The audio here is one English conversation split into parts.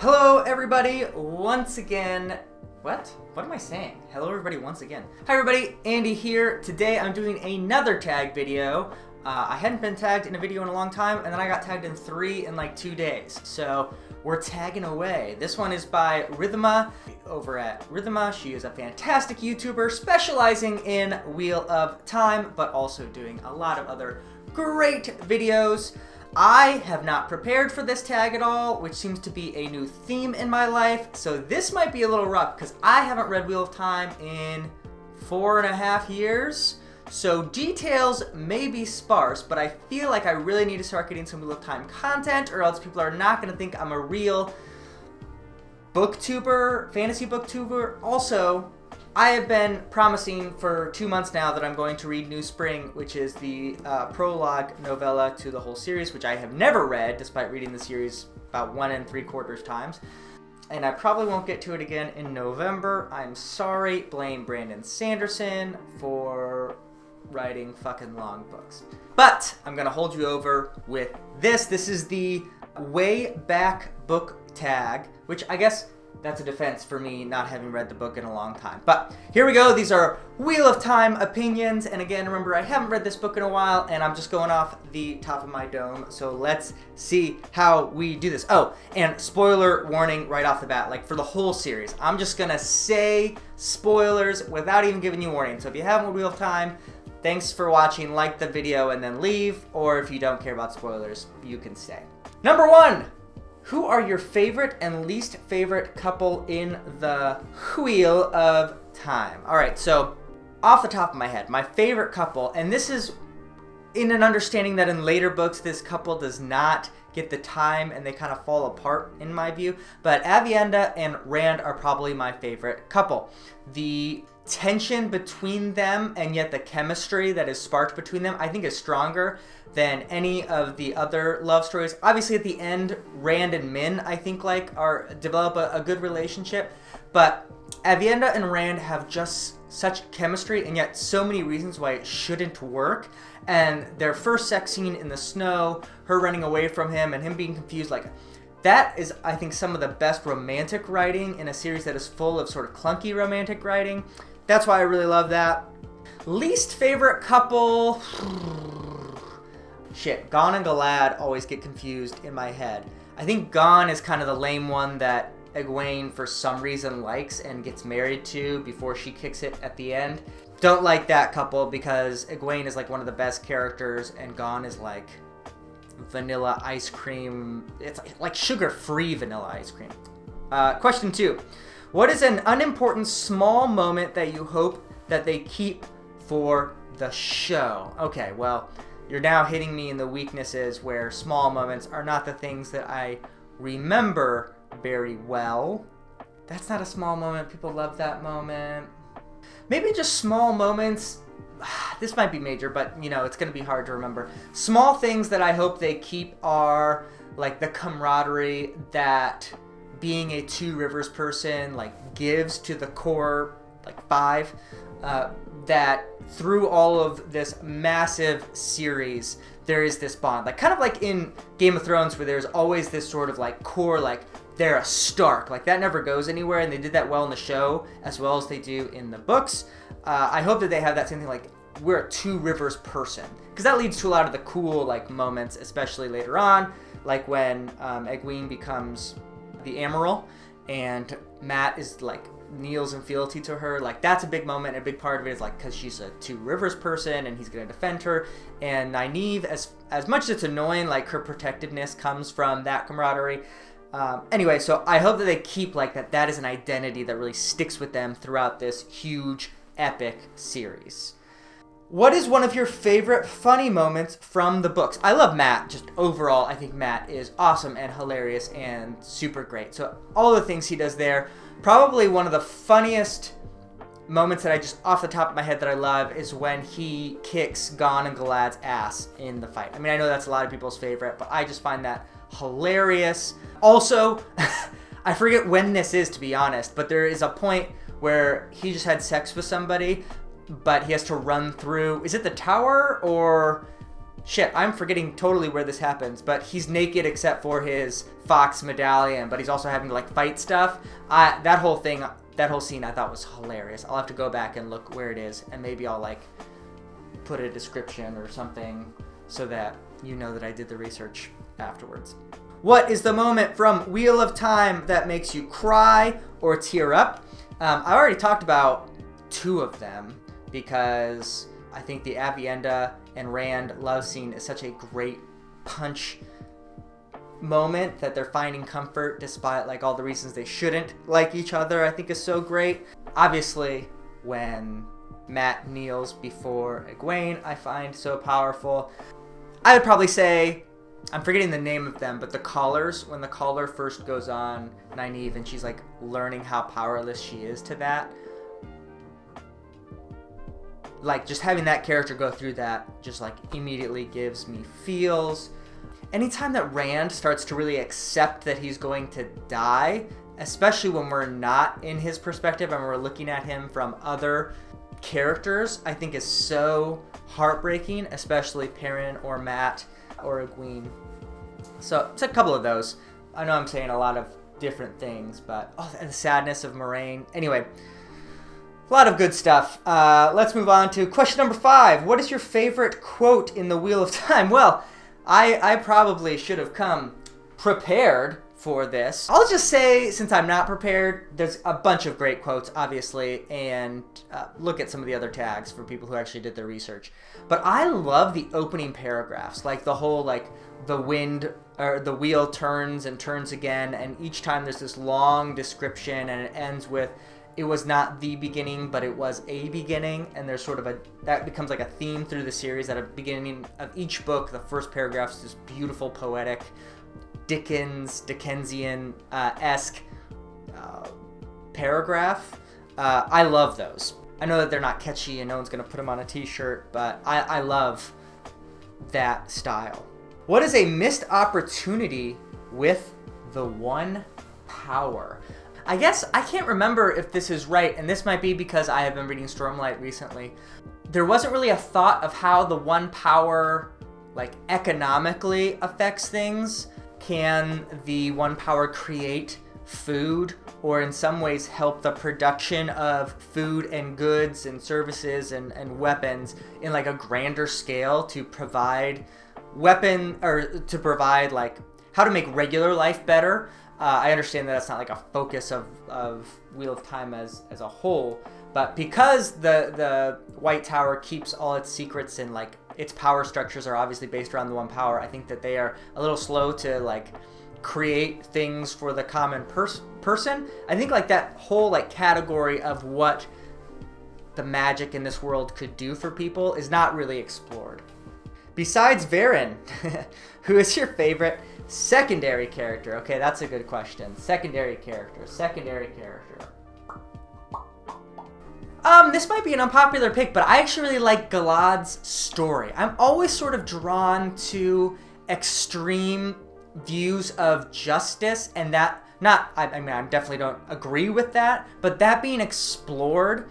Hello everybody, once again. What am I saying? Hello everybody once again. Hi everybody, Andy here. Today I'm doing another tag video. I hadn't been tagged in a video in a long time, and then I got tagged in 3 in like 2 days. So we're tagging away. This one is by Rhythma over at Rhythma. She is a fantastic YouTuber specializing in Wheel of Time, but also doing a lot of other great videos. I have not prepared for this tag at all, which seems to be a new theme in my life. So this might be a little rough because I haven't read Wheel of Time in 4.5 years. So details may be sparse, but I feel like I really need to start getting some Wheel of Time content, or else people are not going to think I'm a real booktuber, fantasy booktuber. Also, I have been promising for 2 months now that I'm going to read New Spring, which is the prologue novella to the whole series, which I have never read, despite reading the series about 1 3/4 times. And I probably won't get to it again in November. I'm sorry. Blame Brandon Sanderson for writing fucking long books. But I'm going to hold you over with this. This is the way back book tag, which I guess that's a defense for me not having read the book in a long time. But here we go. These are Wheel of Time opinions. And again, remember, I haven't read this book in a while, and I'm just going off the top of my dome. So let's see how we do this. Oh, and spoiler warning right off the bat, like for the whole series. I'm just going to say spoilers without even giving you warning. So if you haven't read Wheel of Time, thanks for watching. Like the video and then leave. Or if you don't care about spoilers, you can stay. Number 1. Who are your favorite and least favorite couple in the Wheel of Time? All right, so off the top of my head, my favorite couple, and this is in an understanding that in later books, this couple does not get the time and they kind of fall apart in my view, but Aviendha and Rand are probably my favorite couple. The tension between them and yet the chemistry that is sparked between them, I think is stronger than any of the other love stories. Obviously at the end, Rand and Min, I think develop a good relationship, but Aviendha and Rand have just such chemistry and yet so many reasons why it shouldn't work. And their first sex scene in the snow, her running away from him and him being confused, like that is, I think, some of the best romantic writing in a series that is full of sort of clunky romantic writing. That's why I really love that. Least favorite couple. Shit, Gon and Galad always get confused in my head. I think Gon is kind of the lame one that Egwene for some reason likes and gets married to before she kicks it at the end. Don't like that couple because Egwene is like one of the best characters and Gon is like vanilla ice cream. It's like sugar-free vanilla ice cream. Question 2. What is an unimportant small moment that you hope that they keep for the show? Okay, well, you're now hitting me in the weaknesses where small moments are not the things that I remember very well. That's not a small moment. People love that moment. Maybe just small moments. This might be major, but you know, it's going to be hard to remember. Small things that I hope they keep are like the camaraderie that being a Two Rivers person like gives to the core like 5. That through all of this massive series, there is this bond. Like kind of like in Game of Thrones where there's always this sort of like core, like they're a Stark. Like that never goes anywhere, and they did that well in the show as well as they do in the books. I hope that they have that same thing, like we're a Two Rivers person. Because that leads to a lot of the cool like moments, especially later on. Like when Egwene becomes the Amyrlin and Matt is like kneels in fealty to her. Like that's a big moment. A big part of it is like because she's a Two Rivers person and he's gonna defend her. And Nynaeve, as much as it's annoying, like her protectiveness comes from that camaraderie. Anyway, so I hope that they keep like that is an identity that really sticks with them throughout this huge epic series. What is one of your favorite funny moments from the books? I love Matt. Just overall, I think Matt is awesome and hilarious and super great. So all the things he does there. Probably one of the funniest moments that I just off the top of my head that I love is when he kicks Gon and Galad's ass in the fight. I mean, I know that's a lot of people's favorite, but I just find that hilarious. Also, I forget when this is, to be honest, but there is a point where he just had sex with somebody, but he has to run through, is it the tower or shit, I'm forgetting totally where this happens, but he's naked except for his fox medallion, but he's also having to like fight stuff. That whole scene I thought was hilarious. I'll have to go back and look where it is, and maybe I'll like put a description or something so that you know that I did the research afterwards. What is the moment from Wheel of Time that makes you cry or tear up? I already talked about two of them because I think the Avienda and Rand love scene is such a great punch moment that they're finding comfort despite like all the reasons they shouldn't like each other, I think is so great. Obviously, when Matt kneels before Egwene, I find so powerful. I would probably say, I'm forgetting the name of them, but the Callers, when the Caller first goes on Nynaeve and she's like learning how powerless she is to that. Like just having that character go through that just like immediately gives me feels. Anytime that Rand starts to really accept that he's going to die, especially when we're not in his perspective and we're looking at him from other characters, I think is so heartbreaking, especially Perrin or Matt or Egwene. So it's a couple of those. I know I'm saying a lot of different things, but and the sadness of Moraine. Anyway, a lot of good stuff. Let's move on to question number 5. What is your favorite quote in the Wheel of Time? Well, I probably should have come prepared for this. I'll just say, since I'm not prepared, there's a bunch of great quotes, obviously, and look at some of the other tags for people who actually did their research. But I love the opening paragraphs, like the whole, like, the wind, or the wheel turns and turns again, and each time there's this long description, and it ends with, it was not the beginning, but it was a beginning, and there's sort of that becomes like a theme through the series. At the beginning of each book, the first paragraph is this beautiful, poetic, Dickensian-esque paragraph. I love those. I know that they're not catchy and no one's going to put them on a t-shirt, but I love that style. What is a missed opportunity with the One Power? I guess I can't remember if this is right, and this might be because I have been reading Stormlight recently. There wasn't really a thought of how the One Power, like, economically affects things. Can the One Power create food, or in some ways help the production of food and goods and services and weapons in like a grander scale to provide like how to make regular life better? I understand that that's not like a focus of Wheel of Time as a whole, but because the White Tower keeps all its secrets and like its power structures are obviously based around the One Power, I think that they are a little slow to like create things for the common person. I think like that whole like category of what the magic in this world could do for people is not really explored. Besides Verin, who is your favorite secondary character? Okay, that's a good question. Secondary character. This might be an unpopular pick, but I actually really like Galad's story. I'm always sort of drawn to extreme views of justice, and that I definitely don't agree with that, but that being explored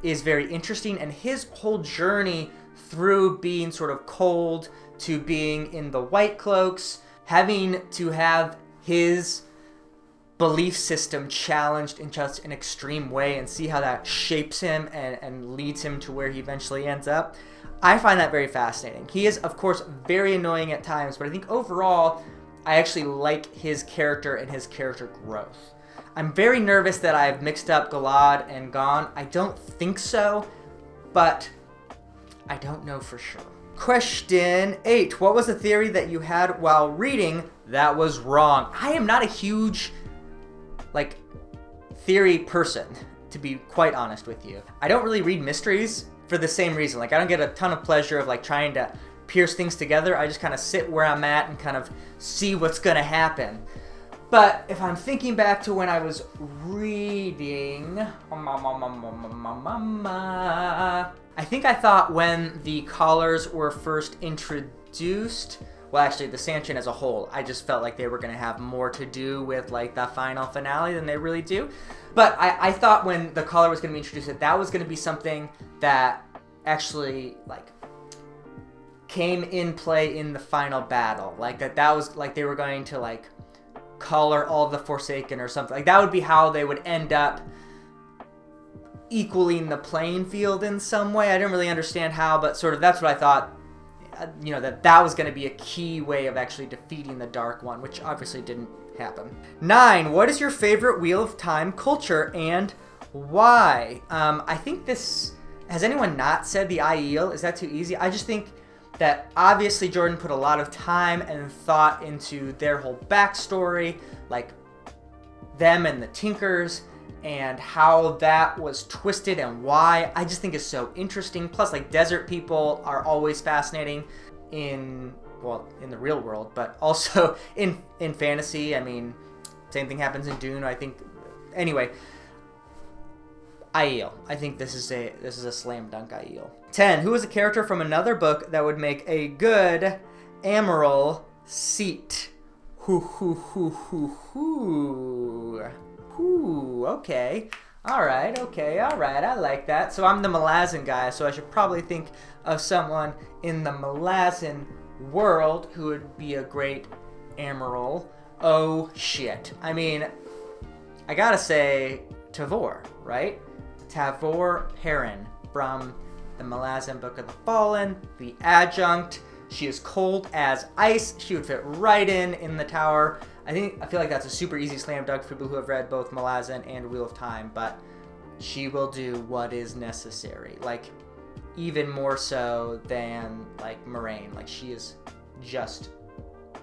is very interesting, and his whole journey through being sort of cold to being in the White Cloaks, having to have his belief system challenged in just an extreme way and see how that shapes him and leads him to where he eventually ends up. I find that very fascinating. He is, of course, very annoying at times, but I think overall, I actually like his character and his character growth. I'm very nervous that I've mixed up Galad and Gon. I don't think so, but I don't know for sure. Question 8. What was the theory that you had while reading that was wrong? I am not a huge theory person, to be quite honest with you. I don't really read mysteries for the same reason. I don't get a ton of pleasure of trying to pierce things together. I just kind of sit where I'm at and kind of see what's gonna happen. But if I'm thinking back to when I was reading, I think I thought when the Callers were first introduced, well, actually, the Sanchin as a whole, I just felt like they were going to have more to do with, the final finale than they really do. But I thought when the Caller was going to be introduced, that was going to be something that actually, came in play in the final battle. Like that was like they were going to like color all the Forsaken or something. Like that would be how they would end up equaling the playing field in some way. I didn't really understand how, but sort of that's what I thought. You know, that was going to be a key way of actually defeating the Dark One, which obviously didn't happen. 9. What is your favorite Wheel of Time culture and why? I think this... Has anyone not said the Aiel? Is that too easy? I just think that obviously Jordan put a lot of time and thought into their whole backstory, like them and the Tinkers, and how that was twisted and why. I just think is so interesting. Plus, like, desert people are always fascinating in the real world, but also in fantasy. I mean, same thing happens in Dune, I think. Anyway, Aiel. I think this is a slam dunk Aiel. 10. Who is a character from another book that would make a good Amyrlin seat? Okay. Alright, I like that. So I'm the Malazan guy, so I should probably think of someone in the Malazan world who would be a great Amyrlin. Oh, shit. I mean, I gotta say Tavor, right? Tavor Verin from the Malazan Book of the Fallen, the adjunct. She is cold as ice. She would fit right in the tower. I feel like that's a super easy slam dunk for people who have read both Malazan and Wheel of Time, but she will do what is necessary. Like, even more so than, like, Moraine. Like, she is just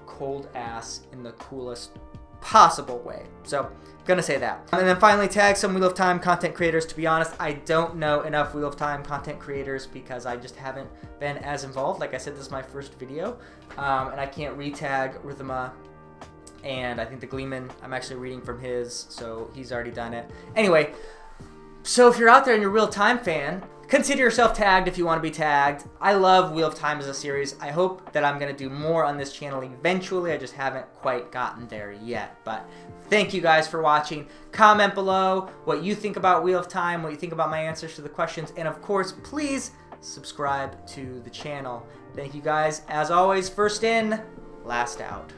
cold ass in the coolest possible way. So, gonna say that. And then finally, tag some Wheel of Time content creators. To be honest, I don't know enough Wheel of Time content creators because I just haven't been as involved. Like I said, this is my first video, and I can't re-tag Rhythma. And I think the Gleeman, I'm actually reading from his, so he's already done it. Anyway, so if you're out there and you're a Wheel of Time fan, consider yourself tagged if you want to be tagged. I love Wheel of Time as a series. I hope that I'm going to do more on this channel eventually. I just haven't quite gotten there yet. But thank you guys for watching. Comment below what you think about Wheel of Time, what you think about my answers to the questions. And of course, please subscribe to the channel. Thank you guys. As always, first in, last out.